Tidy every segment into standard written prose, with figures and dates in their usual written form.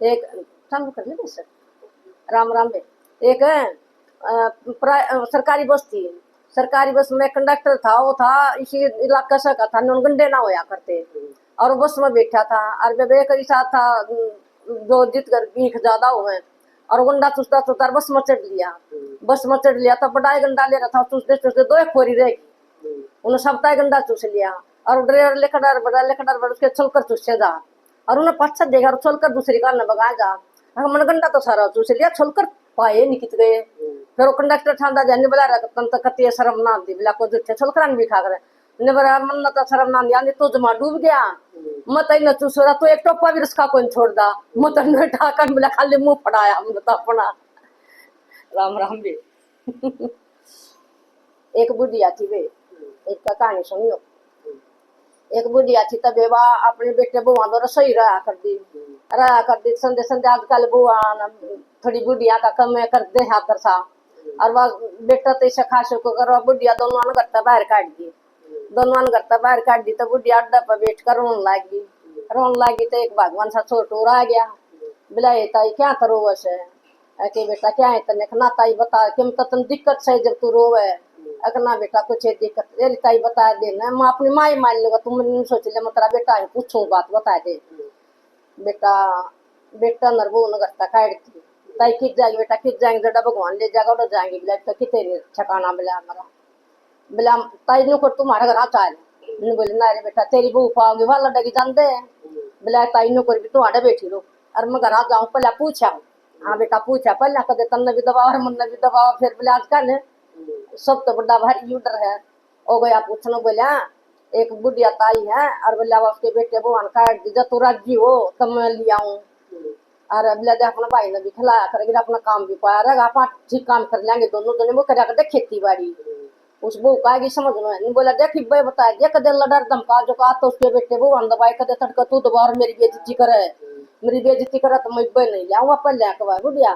एक चालू कर ले सर। राम राम बे। एक सरकारी बस थी। सरकारी बस में कंडक्टर था, वो था इसी इलाका से का था, नॉन गंडे ना होया करते। और वो बस में बैठा था और जब एक ही साथ था जो जीत कर भीख ज्यादा हुए और गंडा चुसता चुसता बस में चढ़ लिया। बस में चढ़ लिया तो बड़ा गंडा ले रहा था, चूसते चूसते दो एक खोरी रहेगी, उन्हें सबका गंडा चूस लिया। और ड्राइवर लेकर बड़ा उसके चलकर चूसे जा और उन्हें पश्चात देखा और चलकर दूसरी कार न भगा जा। मन गंडा तो सारा चूस लिया, छोलकर पाए निकल गए। फिर वो कंडक्टर ठांदा जाने बोला रहा तन कती शर्म ना दी बोला को जुठे छोलकर भी खा कर ने बरा मन तो शर्म ना दिया तो जमा डूब गया। मत न चूसोरा तो एक टोपा भी उसका कोई छोड़ दा मत न ठाकर बोला खाली मुंह फड़ाया हम तो अपना। राम राम भी। एक बुढ़िया थी वे, एक का कहानी सुनियो। एक बुढ़िया थी तब बेवा अपने बेटे बुआ दो रसोई रहा कर दी संदे संदे आजकल बुआ थोड़ी बुढ़िया का कम कर दे हाथ दरसा और वह बेटा तो इसे खास को करो बुढ़िया दोनों करता बाहर काट दी। दोनों करता बाहर काट दी तो बुढ़िया अड्डा पर बैठ कर रोन लागी तो एक भगवान सा छोटू आ गया। बोला ये ताई क्या करो वैसे कि बेटा क्या है तने ना ताई बता कि तो तुम दिक्कत से जब तू रोवे अगना बेटा कुछ दिक्कत तेरी ताई बता देना मैं अपनी माँ ही मान लूंगा तुम नहीं सोच ले मैं तेरा बेटा है पूछूं बात बता दे। बेटा बेटा नरबो न करता काट दी ताई कित जाएगी बेटा कित जाएंगे जड़ा भगवान ले जाएगा उधर जाएंगे बोला तो कितने ठिकाना मिला हमारा बोला ताई नु कर तुम्हारा घर आता है ने बोले ना रे बेटा तेरी बहू पाओगे वाला डगी जानते हैं बोला ताई नु कर भी तू आड़े बैठी रो और मैं घर आ जाऊं पहले पूछा हाँ बेटा पूछा पहले कदे तन्ने भी दबाव मन भी दबाव फिर बोले आजकल सब तो बड़ा भारी यूडर है हो गया पूछना बोला एक बुढ़िया ताई है और बोला उसके बेटे भगवान काट दी तू राजी हो तब मैं ले आऊं और बोला अपना भाई ने भी खिलाया करेगी अपना काम भी पाया रहेगा आप ठीक काम कर लेंगे दोनों दोनों वो करा कर खेती बाड़ी उस बहू का आगे समझ में नहीं बोला देखी भाई बता दिया कदे लड़र धमका जो कहा तो उसके बेटे भगवान दबाई कदे तड़का तू दोबारा मेरी बेइज्जती करे तो मैं नहीं ले आऊंगा पल ले बुढ़िया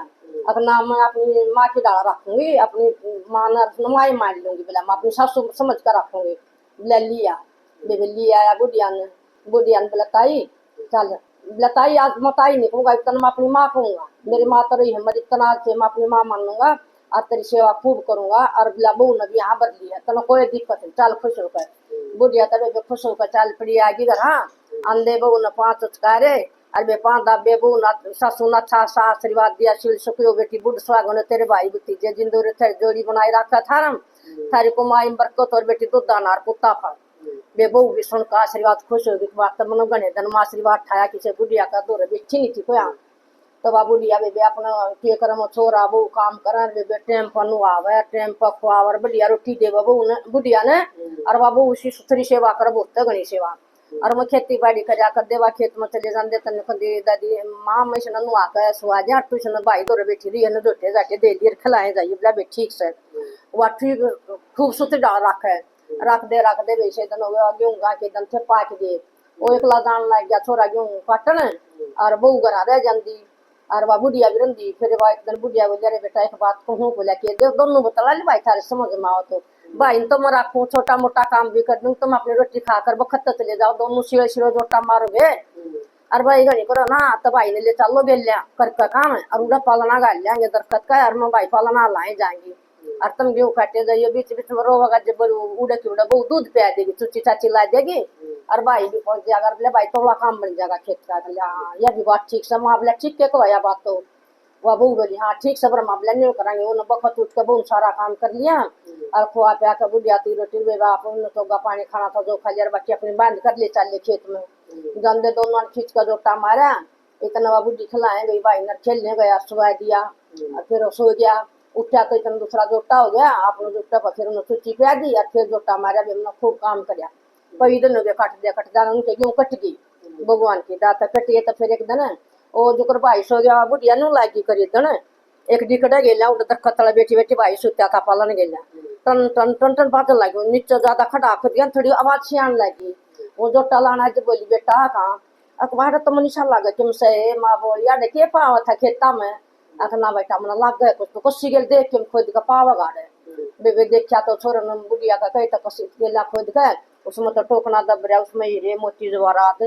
अपना मैं अपनी माँ की डाल रखूंगी अपनी माँ ने माँ ही मान लूंगी बोला मैं अपनी सासू समझ कर रखूंगी बोला लिया बेबे लिया आया बुढ़िया ने बोला ताई चल बोला ताई आज मैं ताई नहीं कहूंगा इतना मैं अपनी माँ कहूंगा मेरी माँ तो रही है मेरी इतना से मैं अपनी माँ मान लूंगा और तेरी सेवा खूब करूंगा और बोला बहू ने भी यहाँ बदली है तो कोई दिक्कत नहीं चल खुश होकर बुढ़िया तब खुश होकर चल पड़ी आगे घर हाँ अंधे बहू ने 5 उचकारे अरे 5 दाबे बहू ना सासू ना अच्छा सा आशीर्वाद दिया शिल सुखियो बेटी बुढ़ सुहागन तेरे भाई भतीजे जिंदूर थे जोड़ी बनाई रखा थारम थारी को माई बरकत और बेटी दूध दानार पुत्ता फल बे बहू भी सुन का आशीर्वाद खुश होगी बात तब मनो गणे धन आशीर्वाद ठाया किसी बुढ़िया का दौर बेची नहीं थी कोया तो बुढ़िया बेबे अपना के करम छोरा बहू काम कर बेबे टेम पर नुआवे टेम पर खुआवर बढ़िया रोटी दे बहू ने बुढ़िया ने और बाबू उसी सुथरी सेवा कर बहुत घनी सेवा और मैं खेती बाड़ी करा कर देवा खेत में चले जाते तन कदी दादी माँ मैं सन नुआ कर सुआ जा ट्यूशन भाई दौरे बैठी रही है जोटे जाटे दे दिए खिलाए जाइए बोला बे ठीक से वह ठीक खूब सुथरी डाल रख दे वैसे दिन गेहूँ गा के दिन थे पाक गए वो एकला जान लग गया छोरा गेहूँ काटन और बहू घर रह जाती और वह बुढ़िया भी रही फिर वह एक दिन बुढ़िया बोलिया रे बेटा एक बात कहूँ बोला कि दोनों बतला ले भाई थारे समझ में आओ तो भाई तो मैं रखूँ छोटा मोटा काम भी कर दूँ तुम अपनी रोटी खाकर बखत चले जाओ दोनों सिरो सिरो जोटा मारोगे और भाई घड़ी करो ना तो भाई ने ले चलो बेलिया करके काम और उड़ा पालना गा लेंगे दरखत का और मैं भाई पालना लाए जाएंगी और तुम गेहूँ काटे जाइए बीच बीच में रोगा जब उड़े की उड़ा बहु दूध पिया देगी चुची चाची ला देगी और भाई भी पहुंच जाएगा बोले भाई थोड़ा काम बन जाएगा खेत का हाँ यह भी बात ठीक से माँ बोला ठीक है को बात तो वह बहू बोली हाँ ठीक से ब्रह्मा बोला नहीं करेंगे उन्होंने बखत उठ कर बहुत सारा काम कर लिया और खुआ पिया कर बुढ़िया ती रोटी बेबा उन्होंने तो पानी खाना था जो खा लिया बाकी अपने बांध कर ले चल खेत में गंदे दोनों खींच कर जोटा मारा इतना वह बुढ़ी खिलाए गई भाई ने खेलने गया सुबह दिया और फिर सो गया उठा तो इतना दूसरा जोटा हो गया आपने जोटा पर फिर उन्होंने सूची पिया दी और फिर जोटा मारा भी हमने खूब काम कराया कई दिन हो गए कट जाना उनके क्यों कट गई भगवान की दात कट गई तो फिर एक दिन ओ जो भाई सो गया बुढ़िया नु लागी करी दिन एक डिकड़ा गेला उड़ तक कतला बेटी बेटी भाई सुत्या था पालन गेला टन टन टन टन बादल लगी नीचे ज्यादा खड़ा कर दिया थोड़ी आवाज सी आने लगी वो जो टलाना जो बोली बेटा कहाँ अखबार तो मनीषा लगे तुम से माँ बोलिया देखे पावा था खेता में अखना बेटा मन लग गए कुछ तो कसी गेल देख के खुद का पावा गाड़े बेबे देखा तो छोर बुढ़िया का कही तो कसी गेला खुद गए उसमें तो टोकना दब रहा उसमें हीरे मोती जवाहरात